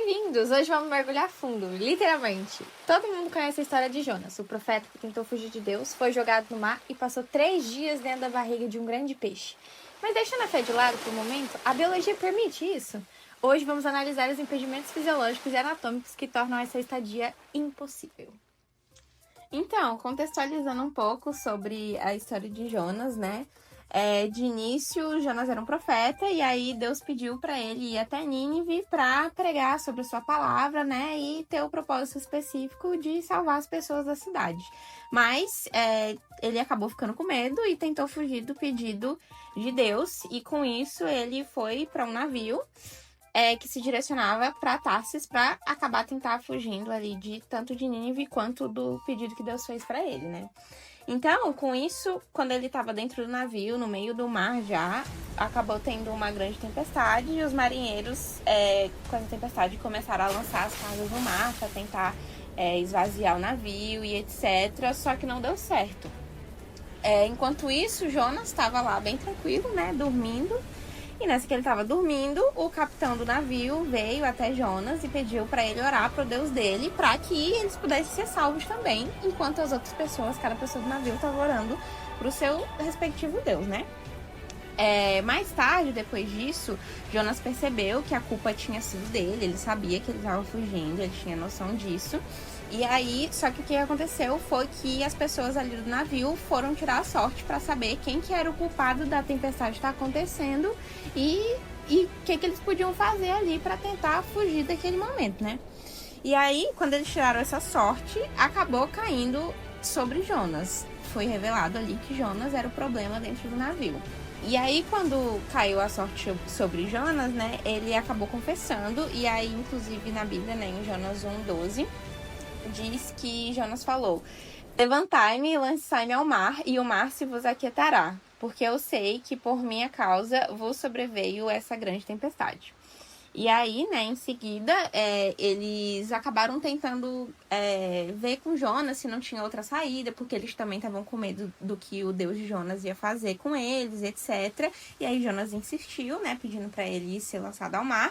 Bem-vindos! Hoje vamos mergulhar fundo, literalmente. Todo mundo conhece a história de Jonas, o profeta que tentou fugir de Deus, foi jogado no mar e passou 3 dias dentro da barriga de um grande peixe. Mas deixando a fé de lado por um momento, a biologia permite isso? Hoje vamos analisar os impedimentos fisiológicos e anatômicos que tornam essa estadia impossível. Então, contextualizando um pouco sobre a história de Jonas, né? De início, Jonas era um profeta e aí Deus pediu para ele ir até Nínive para pregar sobre a sua palavra, né? E ter o propósito específico de salvar as pessoas da cidade. Mas ele acabou ficando com medo e tentou fugir do pedido de Deus. E com isso, ele foi para um navio que se direcionava para Tarsis para acabar tentar fugindo ali de tanto de Nínive quanto do pedido que Deus fez para ele, né? Então, com isso, quando ele estava dentro do navio, no meio do mar já, acabou tendo uma grande tempestade e os marinheiros, com essa tempestade, começaram a lançar as cargas no mar para tentar esvaziar o navio e etc. Só que não deu certo. Enquanto isso, Jonas estava lá bem tranquilo, né, dormindo. E nessa que ele estava dormindo, o capitão do navio veio até Jonas e pediu para ele orar pro Deus dele, para que eles pudessem ser salvos também, enquanto as outras pessoas, cada pessoa do navio estava orando pro seu respectivo Deus, né? Mais tarde, depois disso, Jonas percebeu que a culpa tinha sido dele, ele sabia que ele estava fugindo, ele tinha noção disso. E aí, só que o que aconteceu foi que as pessoas ali do navio foram tirar a sorte para saber quem que era o culpado da tempestade estar acontecendo e o que eles podiam fazer ali para tentar fugir daquele momento, né? E aí, quando eles tiraram essa sorte, acabou caindo sobre Jonas. Foi revelado ali que Jonas era o problema dentro do navio. E aí, quando caiu a sorte sobre Jonas, né, ele acabou confessando, e aí, inclusive, na Bíblia, né, em Jonas 1:12, diz que Jonas falou: levantai-me e lançai-me ao mar, e o mar se vos aquietará, porque eu sei que por minha causa vos sobreveio essa grande tempestade. E aí, né, em seguida, eles acabaram tentando ver com Jonas se não tinha outra saída, porque eles também estavam com medo do que o Deus de Jonas ia fazer com eles, etc. E aí Jonas insistiu, né, pedindo para ele ser lançado ao mar.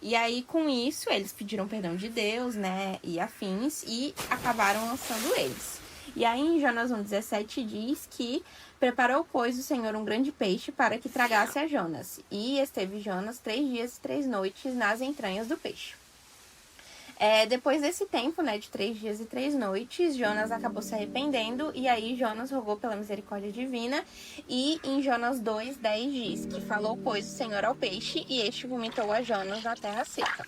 E aí, com isso, eles pediram perdão de Deus, né, e afins, e acabaram lançando eles. E aí, em Jonas 1:17, diz que preparou, pois, o Senhor um grande peixe para que tragasse a Jonas. E esteve Jonas 3 dias e 3 noites nas entranhas do peixe. Depois desse tempo, né, de 3 dias e 3 noites, Jonas acabou se arrependendo, e aí Jonas rogou pela misericórdia divina, e em Jonas 2:10 diz que falou, pois, o Senhor ao peixe, e este vomitou a Jonas na terra seca.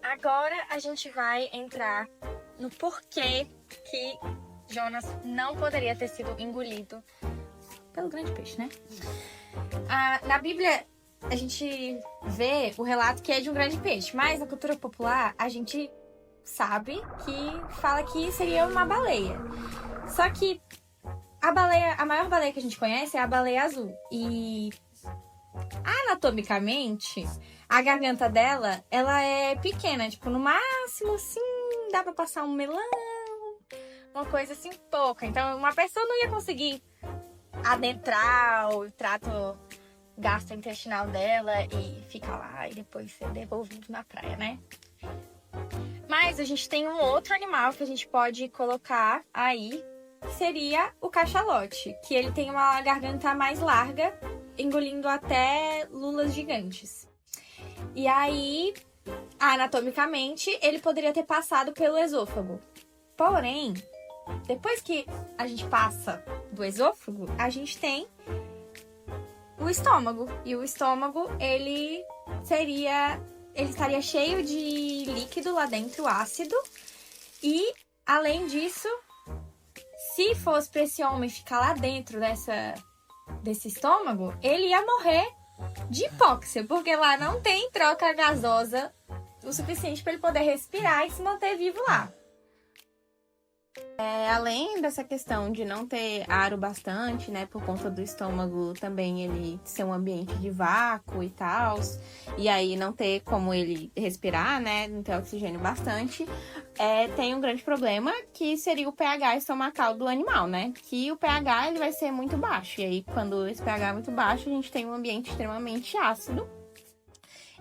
Agora a gente vai entrar no porquê que Jonas não poderia ter sido engolido pelo grande peixe, né? Na Bíblia, a gente vê o relato que é de um grande peixe, mas na cultura popular a gente sabe que fala que seria uma baleia. Só que a maior baleia que a gente conhece é a baleia azul. E anatomicamente, a garganta dela, ela é pequena, tipo, no máximo, assim, dá pra passar um melão, uma coisa assim, pouca. Então, uma pessoa não ia conseguir adentrar o trato gastrointestinal dela e ficar lá e depois ser devolvido na praia, né? Mas a gente tem um outro animal que a gente pode colocar aí, que seria o cachalote, que ele tem uma garganta mais larga, engolindo até lulas gigantes. E aí, anatomicamente, ele poderia ter passado pelo esôfago. Porém, depois que a gente passa do esôfago, a gente tem o estômago. E o estômago, ele estaria cheio de líquido lá dentro, ácido. E, além disso, se fosse para esse homem ficar lá dentro desse estômago, ele ia morrer de hipóxia, porque lá não tem troca gasosa o suficiente para ele poder respirar e se manter vivo lá. Além dessa questão de não ter ar o bastante, né, por conta do estômago também ele ser um ambiente de vácuo e tal, e aí não ter como ele respirar, né, não ter oxigênio bastante, tem um grande problema que seria o pH estomacal do animal, né, que o pH ele vai ser muito baixo, e aí quando esse pH é muito baixo, a gente tem um ambiente extremamente ácido,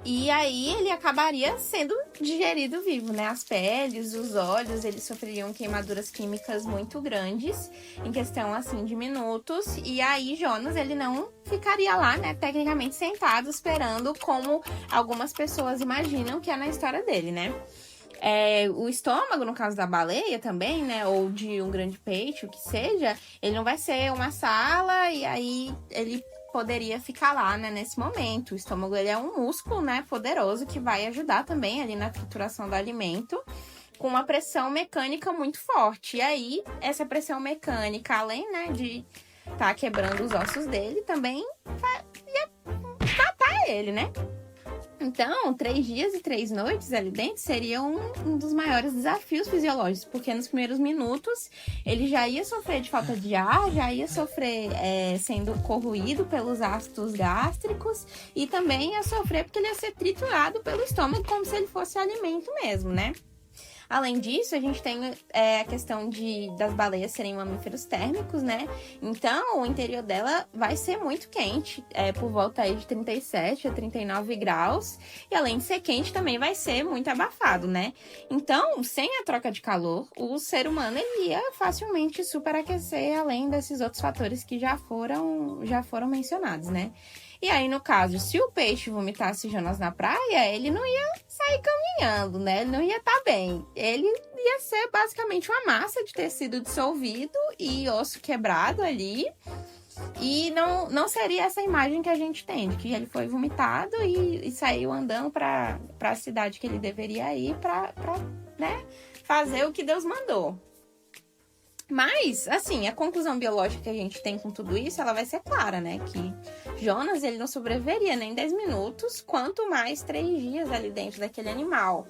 E aí ele acabaria sendo digerido vivo, né? As peles, os olhos, eles sofreriam queimaduras químicas muito grandes, em questão, assim, de minutos. E aí Jonas, ele não ficaria lá, né, tecnicamente sentado, esperando como algumas pessoas imaginam que é na história dele, né? O estômago, no caso da baleia também, né? Ou de um grande peixe, o que seja, ele não vai ser uma sala e aí ele poderia ficar lá, né, nesse momento. O estômago, ele é um músculo, né, poderoso que vai ajudar também ali na trituração do alimento com uma pressão mecânica muito forte. E aí, essa pressão mecânica, além, né, de tá quebrando os ossos dele, também ia matar ele, né? Então, 3 dias e 3 noites ali dentro seria um dos maiores desafios fisiológicos, porque nos primeiros minutos ele já ia sofrer de falta de ar, já ia sofrer sendo corroído pelos ácidos gástricos e também ia sofrer porque ele ia ser triturado pelo estômago como se ele fosse alimento mesmo, né? Além disso, a gente tem a questão das baleias serem mamíferos térmicos, né? Então, o interior dela vai ser muito quente, por volta aí de 37 a 39 graus. E além de ser quente, também vai ser muito abafado, né? Então, sem a troca de calor, o ser humano ele ia facilmente superaquecer, além desses outros fatores que já foram mencionados, né? E aí, no caso, se o peixe vomitasse Jonas na praia, ele não ia sair caminhando, né? Ele não ia estar bem. Ele ia ser basicamente uma massa de tecido dissolvido e osso quebrado ali. E não seria essa imagem que a gente tem, de que ele foi vomitado e saiu andando para a cidade que ele deveria ir para né, fazer o que Deus mandou. Mas, assim, a conclusão biológica que a gente tem com tudo isso, ela vai ser clara, né? Que Jonas, ele não sobreviveria nem 10 minutos, quanto mais 3 dias ali dentro daquele animal.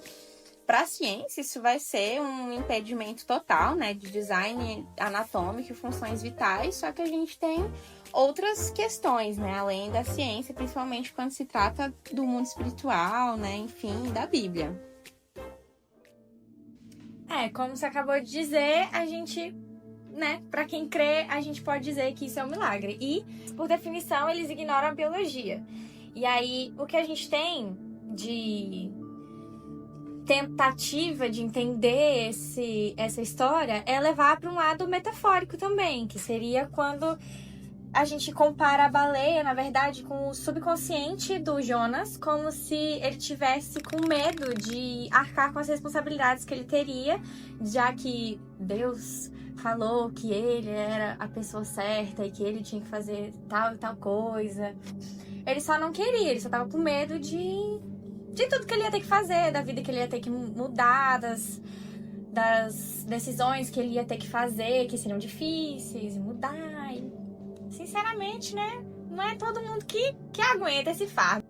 Para a ciência, isso vai ser um impedimento total, né? De design anatômico e funções vitais, só que a gente tem outras questões, né? Além da ciência, principalmente quando se trata do mundo espiritual, né? Enfim, da Bíblia. Como você acabou de dizer, a gente, né, para quem crê, a gente pode dizer que isso é um milagre. E, por definição, eles ignoram a biologia. E aí, o que a gente tem de tentativa de entender essa história é levar para um lado metafórico também, que seria quando a gente compara a baleia, na verdade, com o subconsciente do Jonas, como se ele tivesse com medo de arcar com as responsabilidades que ele teria, já que Deus falou que ele era a pessoa certa e que ele tinha que fazer tal e tal coisa. Ele só não queria, ele só tava com medo de tudo que ele ia ter que fazer, da vida que ele ia ter que mudar, das decisões que ele ia ter que fazer, que seriam difíceis, mudar. Sinceramente, né? Não é todo mundo que aguenta esse fardo.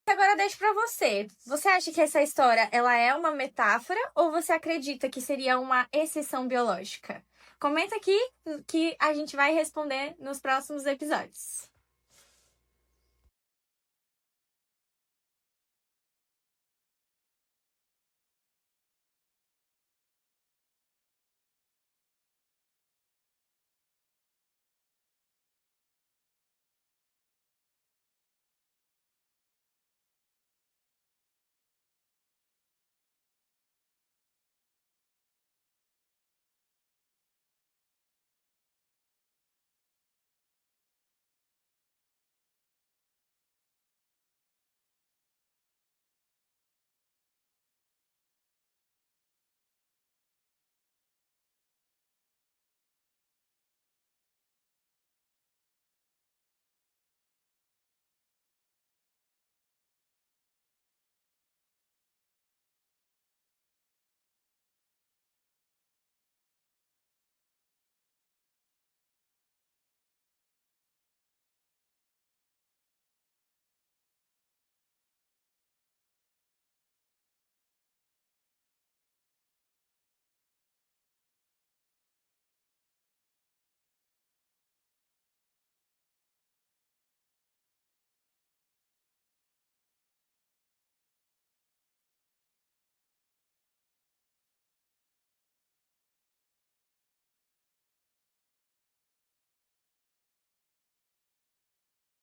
Agora eu deixo pra você. Você acha que essa história ela é uma metáfora ou você acredita que seria uma exceção biológica? Comenta aqui que a gente vai responder nos próximos episódios.